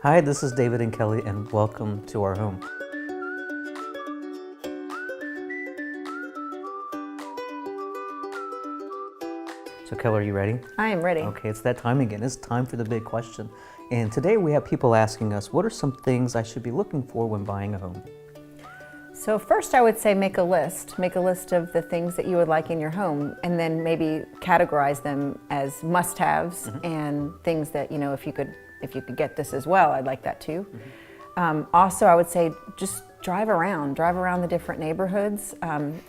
Hi, this is David and Kelly, and welcome to our home. So Keller, are you ready? I am ready. Okay, it's that time again. It's time for the big question. And today we have people asking us, what are some things I should be looking for when buying a home? So first I would say make a list. Make a list of the things that you would like in your home, and then maybe categorize them as must-haves and things that, you know, if you could get this as well, I'd like that too. Also, I would say just drive around the different neighborhoods.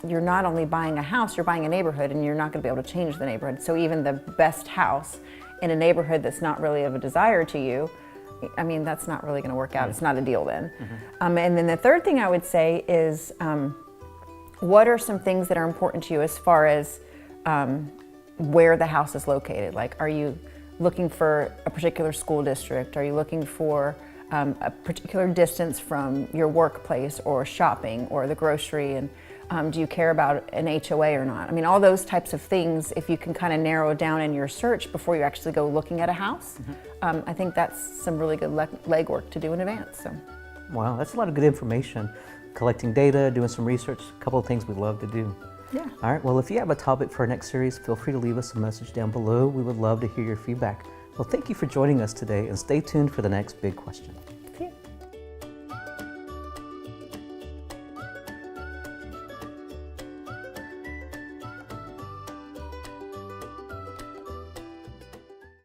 You're not only buying a house, you're buying a neighborhood, and you're not going to be able to change the neighborhood. So even the best house in a neighborhood that's not really of a desire to you, I mean, that's not really going to work out. It's not a deal then. And then the third thing I would say is, what are some things that are important to you as far as where the house is located? Like, are you looking for a particular school district? Are you looking for a particular distance from your workplace or shopping or the grocery? And do you care about an HOA or not? I mean, all those types of things, if you can kind of narrow down in your search before you actually go looking at a house, I think that's some really good legwork to do in advance. So. Wow, that's a lot of good information. Collecting data, doing some research, a couple of things we love to do. Yeah. All right, well, if you have a topic for our next series, feel free to leave us a message down below. We would love to hear your feedback. Well, thank you for joining us today, and stay tuned for the next big question.